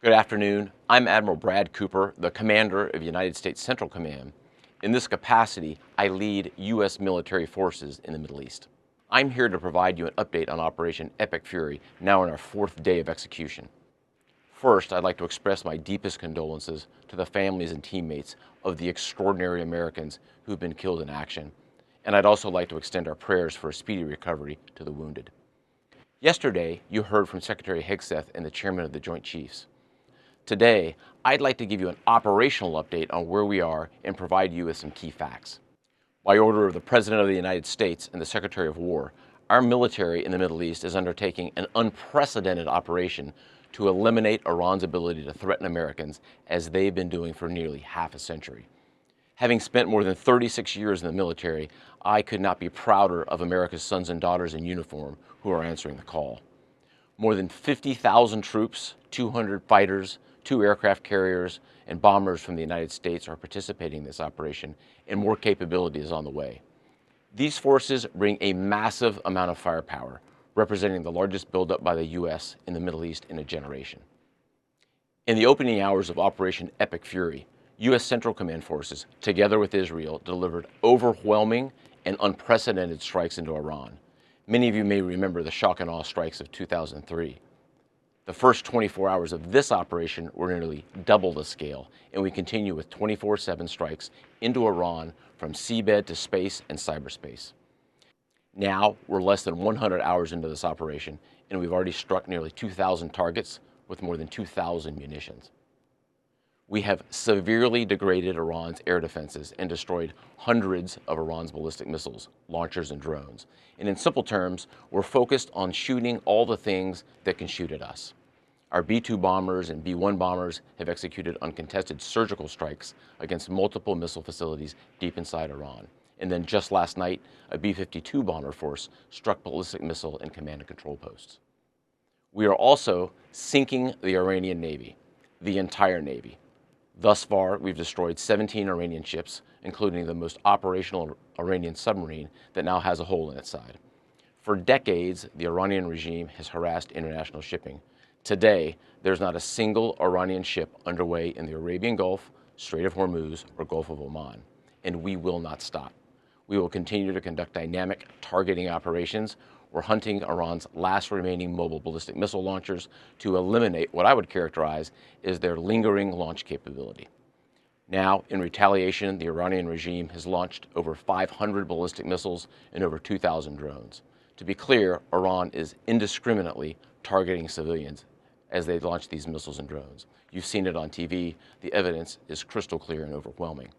Good afternoon. I'm Admiral Brad Cooper, the commander of United States Central Command. In this capacity, I lead U.S. military forces in the Middle East. I'm here to provide you an update on Operation Epic Fury, now in our fourth day of execution. First, I'd like to express my deepest condolences to the families and teammates of the extraordinary Americans who've been killed in action, and I'd also like to extend our prayers for a speedy recovery to the wounded. Yesterday, you heard from Secretary Hegseth and the Chairman of the Joint Chiefs. Today, I'd like to give you an operational update on where we are and provide you with some key facts. By order of the President of the United States and the Secretary of War, our military in the Middle East is undertaking an unprecedented operation to eliminate Iran's ability to threaten Americans, as they've been doing for nearly half a century. Having spent more than 36 years in the military, I could not be prouder of America's sons and daughters in uniform who are answering the call. More than 50,000 troops, 200 fighters, 2 aircraft carriers, and bombers from the United States are participating in this operation, and more capability is on the way. These forces bring a massive amount of firepower, representing the largest buildup by the U.S. in the Middle East in a generation. In the opening hours of Operation Epic Fury, U.S. Central Command forces, together with Israel, delivered overwhelming and unprecedented strikes into Iran. Many of you may remember the shock and awe strikes of 2003. The first 24 hours of this operation were nearly double the scale, and we continue with 24/7 strikes into Iran from seabed to space and cyberspace. Now, we're less than 100 hours into this operation, and we've already struck nearly 2,000 targets with more than 2,000 munitions. We have severely degraded Iran's air defenses and destroyed hundreds of Iran's ballistic missiles, launchers, and drones. And in simple terms, we're focused on shooting all the things that can shoot at us. Our B-2 bombers and B-1 bombers have executed uncontested surgical strikes against multiple missile facilities deep inside Iran. And then just last night, a B-52 bomber force struck ballistic missile and command and control posts. We are also sinking the Iranian Navy, the entire Navy. Thus far, we've destroyed 17 Iranian ships, including the most operational Iranian submarine that now has a hole in its side. For decades, the Iranian regime has harassed international shipping. Today, there's not a single Iranian ship underway in the Arabian Gulf, Strait of Hormuz, or Gulf of Oman, and we will not stop. We will continue to conduct dynamic targeting operations. We're hunting Iran's last remaining mobile ballistic missile launchers to eliminate what I would characterize as their lingering launch capability. Now, in retaliation, the Iranian regime has launched over 500 ballistic missiles and over 2,000 drones. To be clear, Iran is indiscriminately targeting civilians as they launch these missiles and drones. You've seen it on TV. The evidence is crystal clear and overwhelming.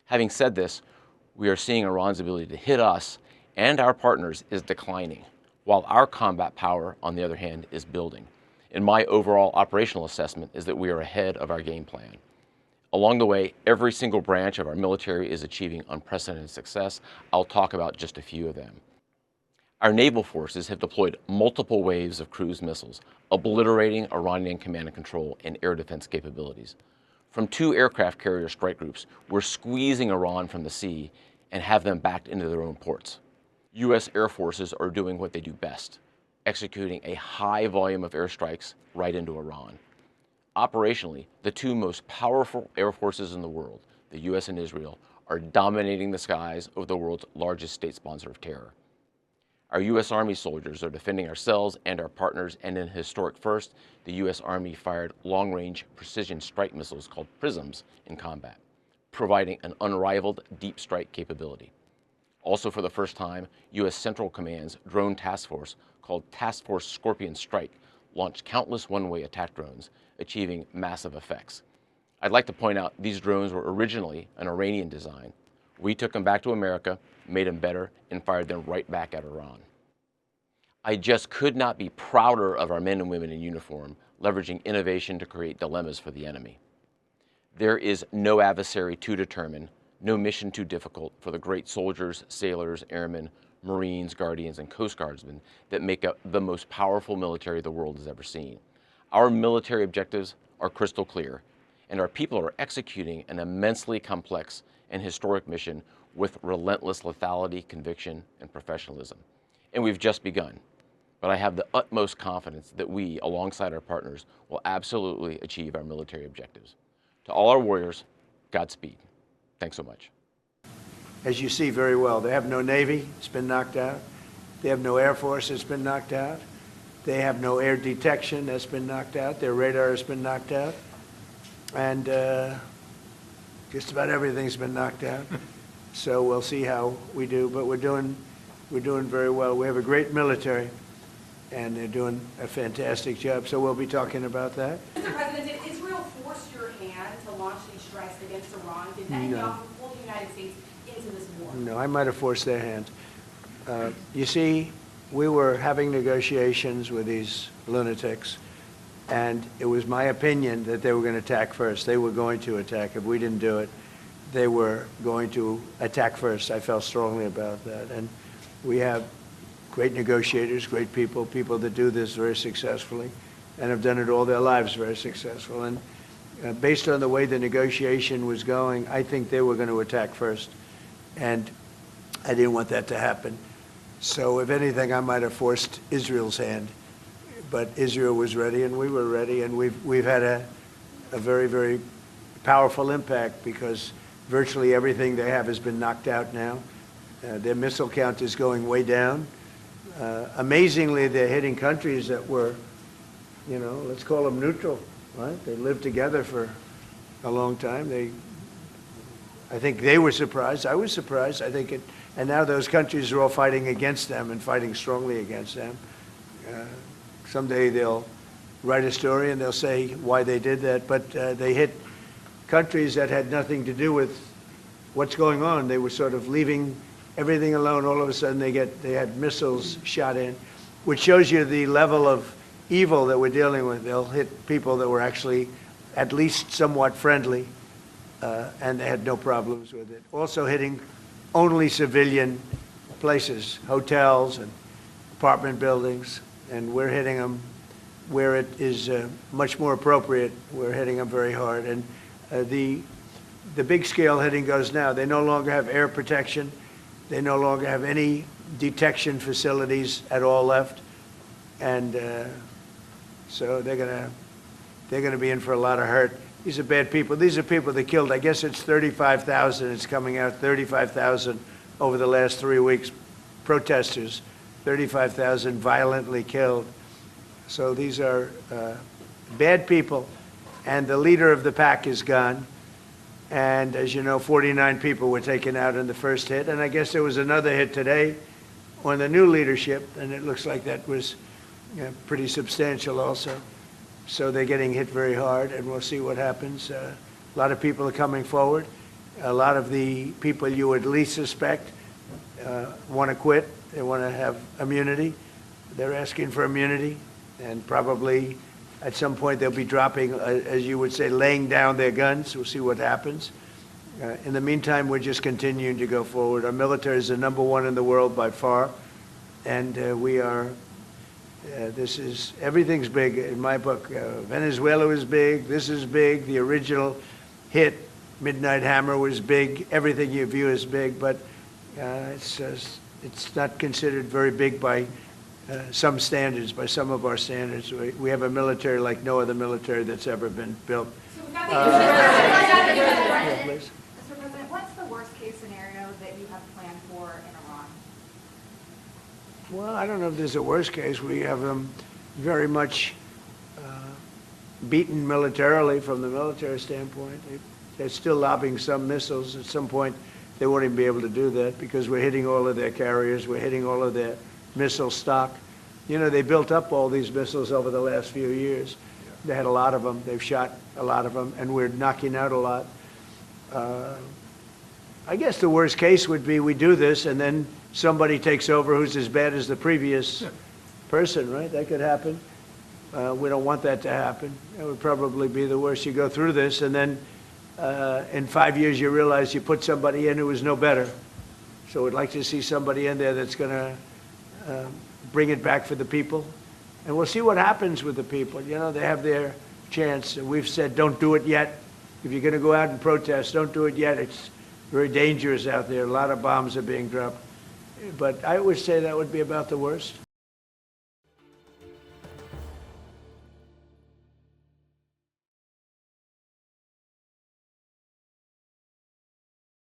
Having said this, we are seeing Iran's ability to hit us and our partners is declining, while our combat power, on the other hand, is building. And my overall operational assessment is that we are ahead of our game plan. Along the way, every single branch of our military is achieving unprecedented success. I'll talk about just a few of them. Our naval forces have deployed multiple waves of cruise missiles, obliterating Iranian command and control and air defense capabilities. From 2 aircraft carrier strike groups, we're squeezing Iran from the sea and have them backed into their own ports. U.S. air forces are doing what they do best, executing a high volume of airstrikes right into Iran. Operationally, the 2 most powerful air forces in the world, the U.S. and Israel, are dominating the skies of the world's largest state sponsor of terror. Our U.S. Army soldiers are defending ourselves and our partners, and in a historic first, the U.S. Army fired long-range precision strike missiles called PRISMs in combat, providing an unrivaled deep strike capability. Also for the first time, U.S. Central Command's drone task force, called Task Force Scorpion Strike, launched countless one-way attack drones, achieving massive effects. I'd like to point out these drones were originally an Iranian design. We took them back to America, made them better, and fired them right back at Iran. I just could not be prouder of our men and women in uniform, leveraging innovation to create dilemmas for the enemy. There is no adversary too determined, no mission too difficult for the great soldiers, sailors, airmen, Marines, Guardians, and Coast Guardsmen that make up the most powerful military the world has ever seen. Our military objectives are crystal clear, and our people are executing an immensely complex and historic mission with relentless lethality, conviction, and professionalism. And we've just begun. but I have the utmost confidence that we, alongside our partners, will absolutely achieve our military objectives. To all our warriors, Godspeed. Thanks so much. As you see very well, they have no Navy, it's been knocked out. They have no Air Force, it's been knocked out. They have no air detection, that's been knocked out. Their radar has been knocked out. And just about everything's been knocked out. So we'll see how we do, but we're doing very well. We have a great military, and they're doing a fantastic job. So we'll be talking about that. Mr. President, did Israel force your hand to launch these strikes against Iran? Did Netanyahu pull the United States into this war? No, I might have forced their hand. You see, we were having negotiations with these lunatics, and it was my opinion that they were going to attack first. They were going to attack. If we didn't do it, they were going to attack first. I felt strongly about that. And we have great negotiators, great people that do this very successfully and have done it all their lives very successful. And based on the way the negotiation was going, I think they were going to attack first. And I didn't want that to happen. So if anything, I might have forced Israel's hand. But Israel was ready and we were ready, and we've had a very, very powerful impact because virtually everything they have has been knocked out now. Their missile count is going way down. Amazingly, they're hitting countries that were, you know, let's call them neutral, right? They lived together for a long time. I think they were surprised. I was surprised. I think and now those countries are all fighting against them and fighting strongly against them. Someday they'll write a story and they'll say why they did that, but they hit countries that had nothing to do with what's going on. They were sort of leaving everything alone. All of a sudden they had missiles shot in, which shows you the level of evil that we're dealing with. They'll hit people that were actually at least somewhat friendly, and they had no problems with it. Also hitting only civilian places, hotels and apartment buildings, and we're hitting them where it is much more appropriate. We're hitting them very hard. And the big scale hitting goes now. They no longer have air protection. They no longer have any detection facilities at all left. And so they're gonna be in for a lot of hurt. These are bad people. These are people that killed, I guess it's 35,000. It's coming out 35,000 over the last 3 weeks. Protesters, 35,000 violently killed. So these are bad people. And the leader of the pack is gone. And as you know, 49 people were taken out in the first hit. And I guess there was another hit today on the new leadership. And it looks like that was pretty substantial also. So they're getting hit very hard, and we'll see what happens. A lot of people are coming forward. A lot of the people you would least suspect want to quit. They want to have immunity. They're asking for immunity, and probably at some point they'll be dropping, as you would say, laying down their guns. We'll see what happens. In the meantime, we're just continuing to go forward. Our military is the #1 in the world by far, and we are. Everything's big in my book. Venezuela was big. This is big. The original hit, Midnight Hammer, was big. Everything you view is big, but it's not considered very big by some standards, by some of our standards. We have a military like no other military that's ever been built. Yeah, please. Mr. President, what's the worst case scenario that you have planned for in Iran? Well, I don't know if there's a worst case. We have them very much beaten militarily from the military standpoint. They're still lobbing some missiles. At some point, they won't even be able to do that because we're hitting all of their carriers. We're hitting all of their missile stock. You know, they built up all these missiles over the last few years. They had a lot of them. They've shot a lot of them, and we're knocking out a lot. I guess the worst case would be we do this, and then somebody takes over who's as bad as the previous person, right? That could happen. We don't want that to happen. That would probably be the worst. You go through this, and then in 5 years you realize you put somebody in who was no better. So we'd like to see somebody in there that's going to bring it back for the people. And we'll see what happens with the people. You know, they have their chance. And we've said, don't do it yet. If you're going to go out and protest, don't do it yet. It's very dangerous out there. A lot of bombs are being dropped. But I would say that would be about the worst.